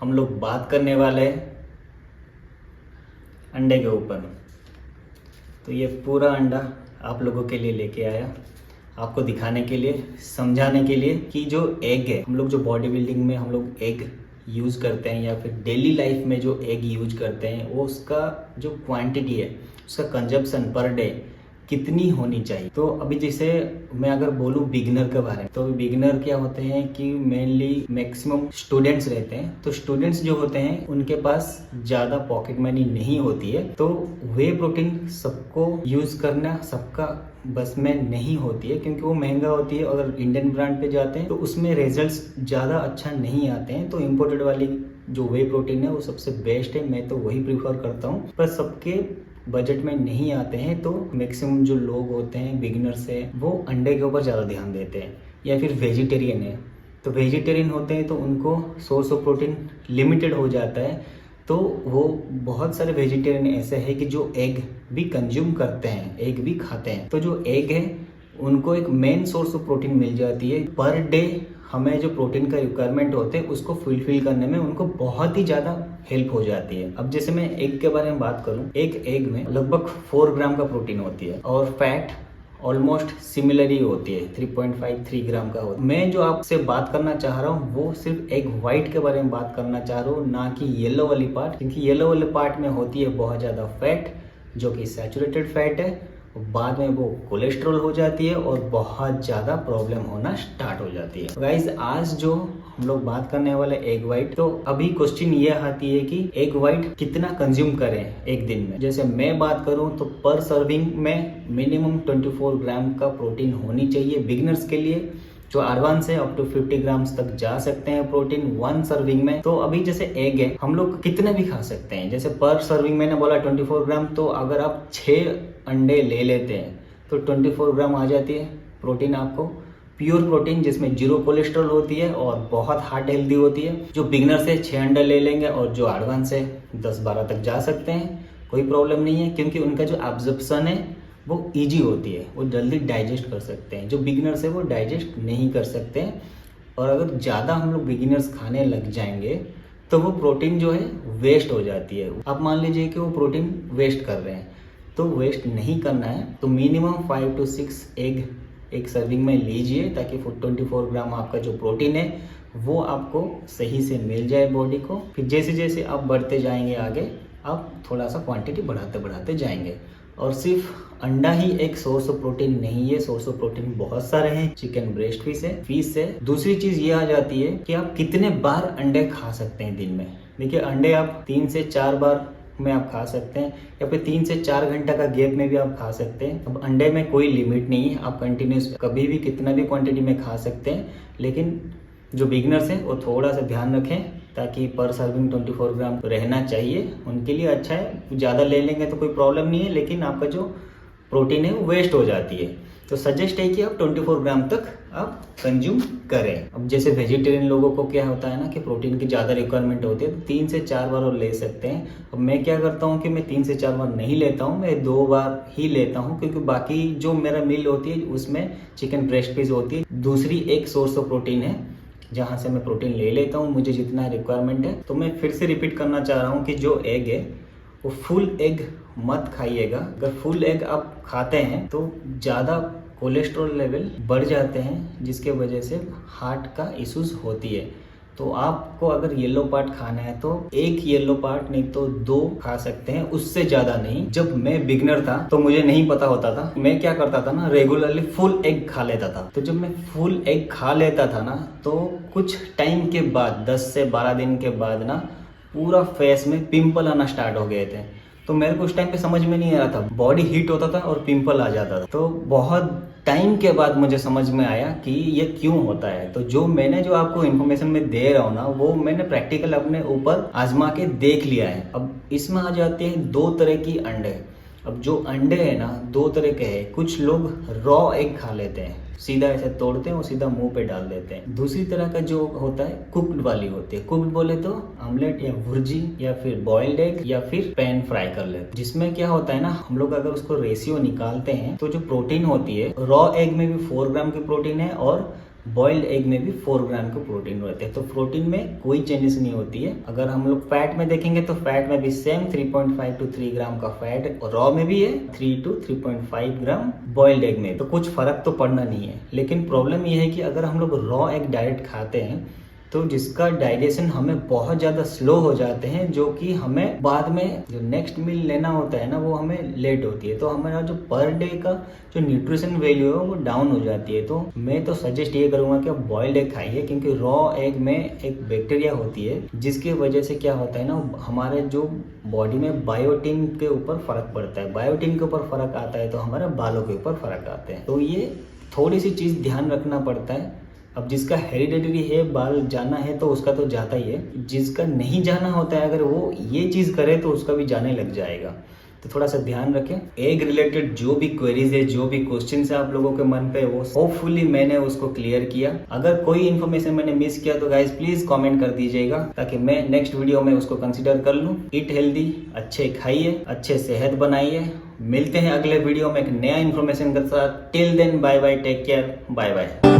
हम लोग बात करने वाले हैं अंडे के ऊपर। तो ये पूरा अंडा आप लोगों के लिए लेके आया, आपको दिखाने के लिए, समझाने के लिए कि जो एग है, हम लोग जो बॉडी बिल्डिंग में हम लोग एग यूज़ करते हैं या फिर डेली लाइफ में जो एग यूज करते हैं, वो उसका जो क्वांटिटी है, उसका कंजप्शन पर डे कितनी होनी चाहिए। तो अभी जैसे मैं अगर बोलूँ बिगिनर के बारे में, तो बिगिनर क्या होते हैं कि मेनली मैक्सिमम स्टूडेंट्स रहते हैं। तो स्टूडेंट्स जो होते हैं उनके पास ज़्यादा पॉकेट मनी नहीं होती है, तो वे प्रोटीन सबको यूज करना सबका बस में नहीं होती है, क्योंकि वो महंगा होती है। अगर इंडियन ब्रांड पे जाते हैं तो उसमें रिजल्ट्स ज़्यादा अच्छा नहीं आते हैं। तो इम्पोर्टेड वाली जो वे प्रोटीन है वो सबसे बेस्ट है, मैं तो वही प्रीफर करता हूँ। पर सबके बजट में नहीं आते हैं, तो मैक्सिमम जो लोग होते हैं बिगिनर्स है, वो अंडे के ऊपर ज़्यादा ध्यान देते हैं। या फिर वेजिटेरियन है, तो वेजिटेरियन होते हैं तो उनको सोर्स ऑफ प्रोटीन लिमिटेड हो जाता है। तो वो बहुत सारे वेजिटेरियन ऐसे हैं कि जो एग भी कंज्यूम करते हैं, एग भी खाते हैं। तो जो एग है उनको एक मेन सोर्स ऑफ प्रोटीन मिल जाती है। पर डे हमें जो प्रोटीन का रिक्वायरमेंट होते हैं उसको फुलफिल करने में उनको बहुत ही ज़्यादा हेल्प हो जाती है। अब जैसे मैं एग के बारे में बात करूं, एक एग में लगभग 4 ग्राम का प्रोटीन होती है और फैट ऑलमोस्ट सिमिलर ही होती है, 3.53 ग्राम का होता है। मैं जो आपसे बात करना चाह रहा हूँ वो सिर्फ एग व्हाइट के बारे में बात करना चाह रहा हूँ, ना कि येलो वाली पार्ट, क्योंकि येलो वाले पार्ट में होती है बहुत ज़्यादा फैट, जो कि सैचुरेटेड फैट है। बाद में वो कोलेस्ट्रॉल हो जाती है और बहुत ज़्यादा प्रॉब्लम होना स्टार्ट हो जाती है। गाइज आज जो हम लोग बात करने वाले एग वाइट, तो अभी क्वेश्चन ये आती है कि एग वाइट कितना कंज्यूम करें एक दिन में। जैसे मैं बात करूं तो पर सर्विंग में मिनिमम 24 ग्राम का प्रोटीन होनी चाहिए बिगिनर्स के लिए। जो एडवांस है अप टू 50 ग्राम्स तक जा सकते हैं प्रोटीन 1 सर्विंग में। तो अभी जैसे एग है, हम लोग कितने भी खा सकते हैं। जैसे पर सर्विंग मैंने बोला 24 ग्राम, तो अगर आप 6 अंडे ले लेते हैं तो 24 ग्राम आ जाती है प्रोटीन आपको, प्योर प्रोटीन जिसमें 0 कोलेस्ट्रॉल होती है और बहुत हार्ट हेल्दी होती है। जो बिगिनर से 6 अंडे ले लेंगे और जो एडवांस है 10-12 तक जा सकते हैं, कोई प्रॉब्लम नहीं है, क्योंकि उनका जो एब्जॉर्प्शन है वो इजी होती है, वो जल्दी डाइजेस्ट कर सकते हैं। जो बिगिनर्स है वो डाइजेस्ट नहीं कर सकते हैं। और अगर ज़्यादा हम लोग बिगिनर्स खाने लग जाएंगे तो वो प्रोटीन जो है वेस्ट हो जाती है। आप मान लीजिए कि वो प्रोटीन वेस्ट कर रहे हैं, तो वेस्ट नहीं करना है। तो मिनिमम 5 to 6 एग एक सर्विंग में लीजिए, ताकि 24 ग्राम आपका जो प्रोटीन है वो आपको सही से मिल जाए बॉडी को। फिर जैसे जैसे आप बढ़ते जाएंगे आगे, आप थोड़ा सा क्वांटिटी बढ़ाते बढ़ाते जाएंगे। और सिर्फ अंडा ही एक सोर्स ऑफ प्रोटीन नहीं है, सोर्स ऑफ प्रोटीन बहुत सारे हैं। चिकन ब्रेस्ट फिश है। दूसरी चीज ये आ जाती है कि आप कितने बार अंडे खा सकते हैं दिन में। देखिए अंडे आप 3 से 4 बार में आप खा सकते हैं, या फिर 3 से 4 घंटा का गैप में भी आप खा सकते हैं। अब अंडे में कोई लिमिट नहीं है, आप कंटिन्यूस कभी भी कितना भी क्वांटिटी में खा सकते हैं। लेकिन जो बिगिनर्स हैं वो थोड़ा सा ध्यान रखें, ताकि पर सर्विंग 24 ग्राम रहना चाहिए, उनके लिए अच्छा है। ज़्यादा ले लेंगे तो कोई प्रॉब्लम नहीं है, लेकिन आपका जो प्रोटीन है वो वेस्ट हो जाती है। तो सजेस्ट है कि आप 24 ग्राम तक आप कंज्यूम करें। अब जैसे वेजिटेरियन लोगों को क्या होता है ना कि प्रोटीन की ज़्यादा रिक्वायरमेंट होती है, तो 3 से 4 बार वो ले सकते हैं। अब मैं क्या करता हूँ कि मैं 3 से 4 बार नहीं लेता हूँ, मैं 2 बार ही लेता हूँ, क्योंकि बाकी जो मेरा मील होती है उसमें चिकन ब्रेस्ट पीस होती है, दूसरी एक सोर्स ऑफ प्रोटीन है जहाँ से मैं प्रोटीन ले लेता हूँ, मुझे जितना रिक्वायरमेंट है। तो मैं फिर से रिपीट करना चाह रहा हूँ कि जो एग है वो फुल एग मत खाइएगा। अगर फुल एग आप खाते हैं तो ज़्यादा कोलेस्ट्रॉल लेवल बढ़ जाते हैं, जिसके वजह से हार्ट का इश्यूज होती है। तो आपको अगर येलो पार्ट खाना है तो एक येलो पार्ट नहीं तो 2 खा सकते हैं, उससे ज़्यादा नहीं। जब मैं बिगनर था तो मुझे नहीं पता होता था, मैं क्या करता था ना, रेगुलरली फुल एग खा लेता था। तो जब मैं फुल एग खा लेता था ना, तो कुछ टाइम के बाद 10 से 12 दिन के बाद ना पूरा फेस में पिंपल आना स्टार्ट हो गए थे। तो मेरे को उस टाइम पे समझ में नहीं आ रहा था, बॉडी हीट होता था और पिंपल आ जाता था। तो बहुत टाइम के बाद मुझे समझ में आया कि ये क्यों होता है। तो जो आपको इन्फॉर्मेशन में दे रहा हूँ ना, वो मैंने प्रैक्टिकल अपने ऊपर आजमा के देख लिया है। अब इसमें आ जाते हैं 2 तरह की अंडे। अब जो अंडे है ना 2 तरह के हैं। कुछ लोग रॉ एग खा लेते हैं, सीधा ऐसे तोड़ते हैं और सीधा मुंह पे डाल देते हैं। दूसरी तरह का जो होता है कुक्ड वाली होती है। कुक्ड बोले तो आमलेट या भुर्जी या फिर बॉइल्ड एग या फिर पैन फ्राई कर लेते हैं। जिसमें क्या होता है ना, हम लोग अगर उसको रेशियो निकालते हैं तो जो प्रोटीन होती है, रॉ एग में भी 4 ग्राम की प्रोटीन है और बॉइल्ड एग में भी 4 ग्राम का प्रोटीन रहते हैं। तो प्रोटीन में कोई चेंजेस नहीं होती है। अगर हम लोग फैट में देखेंगे तो फैट में भी सेम 3.5 to 3 ग्राम का फैट रॉ में भी है, 3 to 3.5 ग्राम बॉइल्ड एग में। तो कुछ फर्क तो पड़ना नहीं है। लेकिन प्रॉब्लम ये है कि अगर हम लोग रॉ एग डाइट खाते हैं तो जिसका डाइजेशन हमें बहुत ज़्यादा स्लो हो जाते हैं, जो कि हमें बाद में जो नेक्स्ट मील लेना होता है ना, वो हमें लेट होती है। तो हमारा जो पर डे का जो न्यूट्रिशन वैल्यू है वो डाउन हो जाती है। तो मैं तो सजेस्ट ये करूँगा कि आप बॉइल्ड एग खाइए, क्योंकि रॉ एग में एक बैक्टीरिया होती है जिसकी वजह से क्या होता है ना, हमारे जो बॉडी में बायोटिन के ऊपर फर्क पड़ता है। बायोटिन के ऊपर फर्क आता है तो हमारे बालों के ऊपर फर्क आते हैं। तो ये थोड़ी सी चीज़ ध्यान रखना पड़ता है। अब जिसका हेरिडेटरी है, बाल जाना है तो उसका तो जाता ही है। जिसका नहीं जाना होता है, अगर वो ये चीज़ करे तो उसका भी जाने लग जाएगा। तो थोड़ा सा ध्यान रखें। एग रिलेटेड जो भी क्वेरीज है, जो भी क्वेश्चन है आप लोगों के मन पे, वो होपफुली मैंने उसको क्लियर किया। अगर कोई इन्फॉर्मेशन मैंने मिस किया तो गाइज प्लीज कमेंट कर दीजिएगा, ताकि मैं नेक्स्ट वीडियो में उसको कंसिडर कर लूँ। ईट हेल्दी, अच्छे खाइए, अच्छे सेहत बनाइए। मिलते हैं अगले वीडियो में एक नया इन्फॉर्मेशन के साथ। Till then bye bye, take care, bye bye.